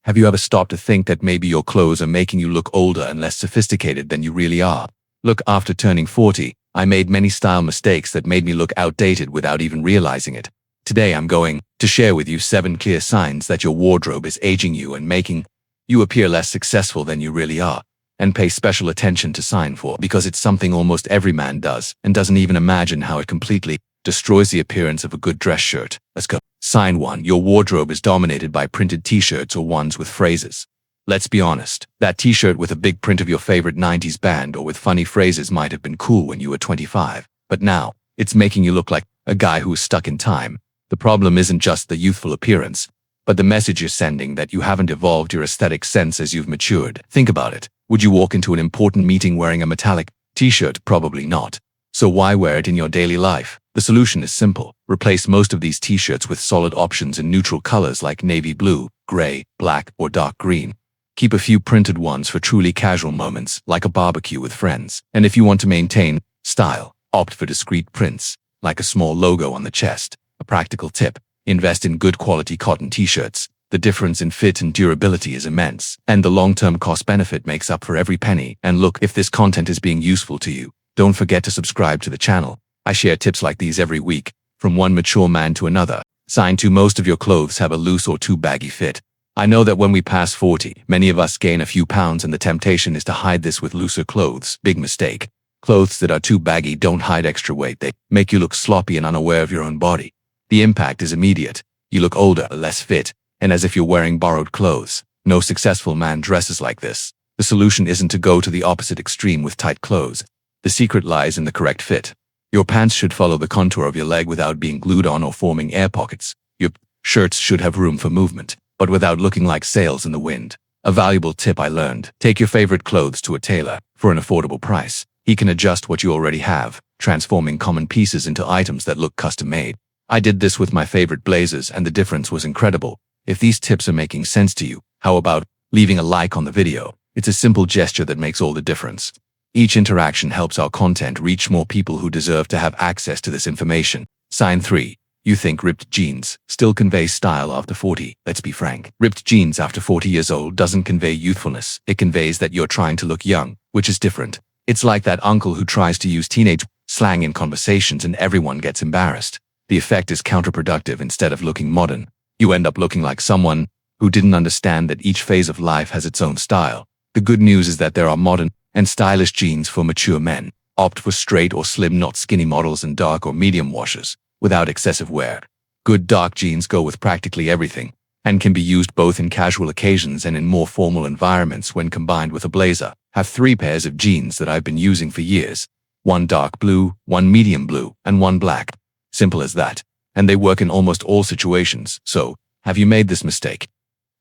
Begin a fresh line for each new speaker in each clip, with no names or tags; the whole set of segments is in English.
Have you ever stopped to think that maybe your clothes are making you look older and less sophisticated than you really are? Look, after turning 40, I made many style mistakes that made me look outdated without even realizing it. Today I'm going to share with you 7 clear signs that your wardrobe is aging you and making you appear less successful than you really are. And pay special attention to sign 4 because it's something almost every man does and doesn't even imagine how it completely destroys the appearance of a good dress shirt. Let's go. Sign 1. Your wardrobe is dominated by printed t-shirts or ones with phrases. Let's be honest, that t-shirt with a big print of your favorite 90s band or with funny phrases might have been cool when you were 25, but now, it's making you look like a guy who is stuck in time. The problem isn't just the youthful appearance, but the message you're sending that you haven't evolved your aesthetic sense as you've matured. Think about it. Would you walk into an important meeting wearing a metallic t-shirt? Probably not. So why wear it in your daily life? The solution is simple. Replace most of these t-shirts with solid options in neutral colors like navy blue, gray, black, or dark green. Keep a few printed ones for truly casual moments, like a barbecue with friends. And if you want to maintain style, opt for discreet prints, like a small logo on the chest. A practical tip: invest in good quality cotton t-shirts. The difference in fit and durability is immense, and the long-term cost-benefit makes up for every penny. And look, if this content is being useful to you, don't forget to subscribe to the channel. I share tips like these every week, from one mature man to another. Sign 2. Most of your clothes have a loose or too baggy fit. I know that when we pass 40, many of us gain a few pounds and the temptation is to hide this with looser clothes. Big mistake. Clothes that are too baggy don't hide extra weight. They make you look sloppy and unaware of your own body. The impact is immediate. You look older, less fit, and as if you're wearing borrowed clothes. No successful man dresses like this. The solution isn't to go to the opposite extreme with tight clothes. The secret lies in the correct fit. Your pants should follow the contour of your leg without being glued on or forming air pockets. Your shirts should have room for movement, but without looking like sails in the wind. A valuable tip I learned: take your favorite clothes to a tailor for an affordable price. He can adjust what you already have, transforming common pieces into items that look custom-made. I did this with my favorite blazers and the difference was incredible. If these tips are making sense to you, how about leaving a like on the video? It's a simple gesture that makes all the difference. Each interaction helps our content reach more people who deserve to have access to this information. Sign 3. You think ripped jeans still convey style after 40. Let's be frank. Ripped jeans after 40 years old doesn't convey youthfulness. It conveys that you're trying to look young, which is different. It's like that uncle who tries to use teenage slang in conversations and everyone gets embarrassed. The effect is counterproductive. Instead of looking modern, you end up looking like someone who didn't understand that each phase of life has its own style. The good news is that there are modern and stylish jeans for mature men. Opt for straight or slim, not skinny models and dark or medium washes, without excessive wear. Good dark jeans go with practically everything, and can be used both in casual occasions and in more formal environments when combined with a blazer. Have 3 pairs of jeans that I've been using for years. 1 dark blue, 1 medium blue, and 1 black. Simple as that. And they work in almost all situations. So, have you made this mistake?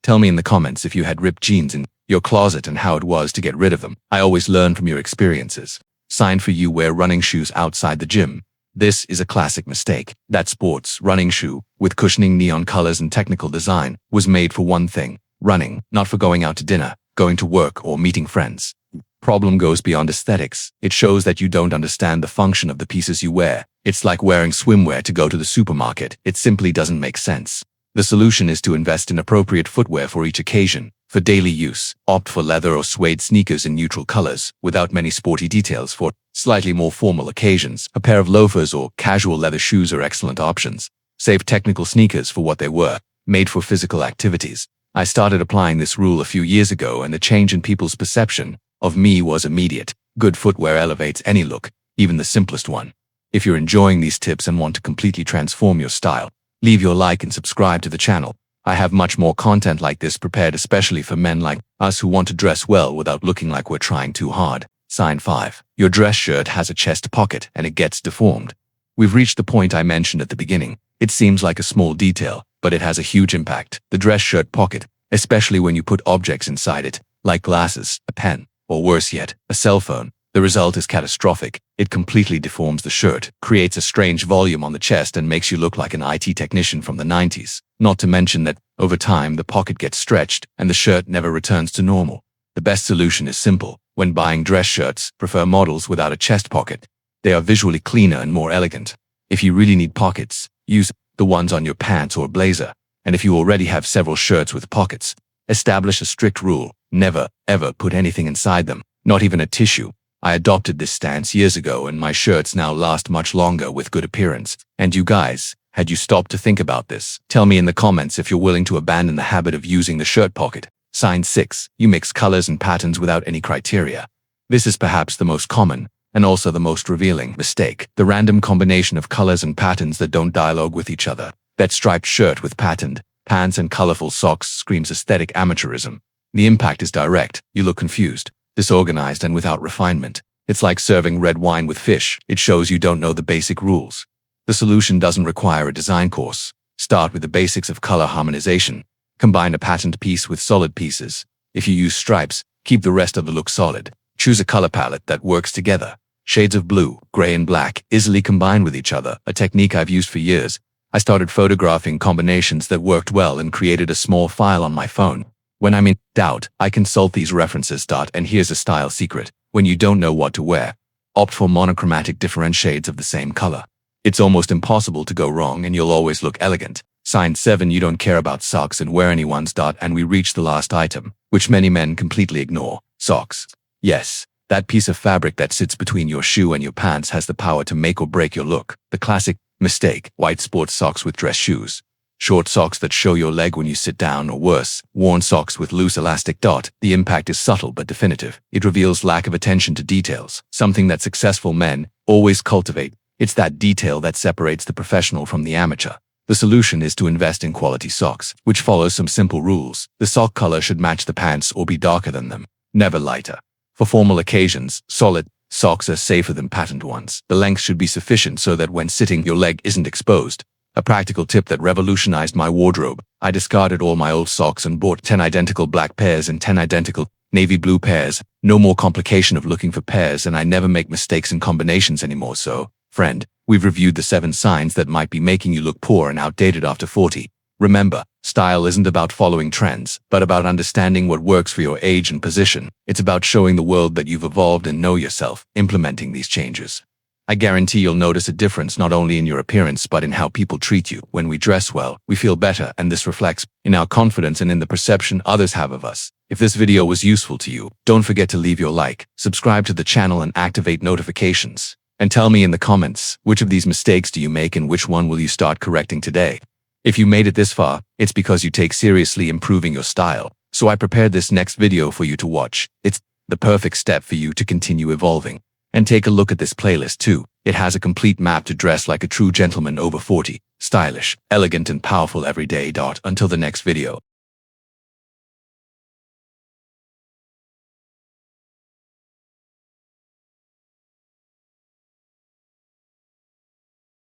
Tell me in the comments if you had ripped jeans in your closet and how it was to get rid of them. I always learn from your experiences. Sign for you. Wear running shoes outside the gym. This is a classic mistake. That sports running shoe, with cushioning, neon colors and technical design, was made for one thing: running, not for going out to dinner, going to work, or meeting friends. Problem goes beyond aesthetics. It shows that you don't understand the function of the pieces you wear. It's like wearing swimwear to go to the supermarket. It simply doesn't make sense. The solution is to invest in appropriate footwear for each occasion. For daily use, opt for leather or suede sneakers in neutral colors, without many sporty details. For slightly more formal occasions, a pair of loafers or casual leather shoes are excellent options. Save technical sneakers for what they were, made for physical activities. I started applying this rule a few years ago, and the change in people's perception of me was immediate. Good footwear elevates any look, even the simplest one. If you're enjoying these tips and want to completely transform your style, leave your like and subscribe to the channel. I have much more content like this prepared especially for men like us who want to dress well without looking like we're trying too hard. Sign 5. Your dress shirt has a chest pocket and it gets deformed. We've reached the point I mentioned at the beginning. It seems like a small detail, but it has a huge impact. The dress shirt pocket, especially when you put objects inside it, like glasses, a pen, or worse yet, a cell phone, the result is catastrophic. It completely deforms the shirt, creates a strange volume on the chest, and makes you look like an IT technician from the 90s. Not to mention that, over time, the pocket gets stretched and the shirt never returns to normal. The best solution is simple. When buying dress shirts, prefer models without a chest pocket. They are visually cleaner and more elegant. If you really need pockets, use the ones on your pants or blazer. And if you already have several shirts with pockets, Establish a strict rule. Never, ever put anything inside them, not even a tissue. I adopted this stance years ago and my shirts now last much longer with good appearance. And you guys, had you stopped to think about this? Tell me in the comments if you're willing to abandon the habit of using the shirt pocket. Sign 6. You mix colors and patterns without any criteria. This is perhaps the most common, and also the most revealing, mistake. The random combination of colors and patterns that don't dialogue with each other. That striped shirt with patterned pants and colorful socks screams aesthetic amateurism. The impact is direct. You look confused, disorganized, and without refinement. It's like serving red wine with fish. It shows you don't know the basic rules. The solution doesn't require a design course. Start with the basics of color harmonization. Combine a patterned piece with solid pieces. If you use stripes, keep the rest of the look solid. Choose a color palette that works together. Shades of blue, gray, and black easily combine with each other, a technique I've used for years. I started photographing combinations that worked well and created a small file on my phone. When I'm in doubt, I consult these references. And here's a style secret. When you don't know what to wear, opt for monochromatic different shades of the same color. It's almost impossible to go wrong and you'll always look elegant. Sign 7. You don't care about socks and wear anyone's. And we reach the last item, which many men completely ignore. Socks. Yes, that piece of fabric that sits between your shoe and your pants has the power to make or break your look. The classic mistake: white sports socks with dress shoes. Short socks that show your leg when you sit down, or worse, worn socks with loose elastic. The impact is subtle but definitive. It reveals lack of attention to details, something that successful men always cultivate. It's that detail that separates the professional from the amateur. The solution is to invest in quality socks, which follows some simple rules. The sock color should match the pants or be darker than them, never lighter. For formal occasions, solid socks are safer than patterned ones. The length should be sufficient so that when sitting, your leg isn't exposed. A practical tip that revolutionized my wardrobe: I discarded all my old socks and bought 10 identical black pairs and 10 identical navy blue pairs. No more complication of looking for pairs, and I never make mistakes in combinations anymore. So, friend, we've reviewed the 7 signs that might be making you look poor and outdated after 40. Remember, style isn't about following trends, but about understanding what works for your age and position. It's about showing the world that you've evolved and know yourself, implementing these changes. I guarantee you'll notice a difference not only in your appearance but in how people treat you. When we dress well, we feel better, and this reflects in our confidence and in the perception others have of us. If this video was useful to you, don't forget to leave your like, subscribe to the channel, and activate notifications. And tell me in the comments, which of these mistakes do you make and which one will you start correcting today? If you made it this far, it's because you take seriously improving your style. So I prepared this next video for you to watch. It's the perfect step for you to continue evolving. And take a look at this playlist too. It has a complete map to dress like a true gentleman over 40. Stylish, elegant, and powerful every day. Until the next video.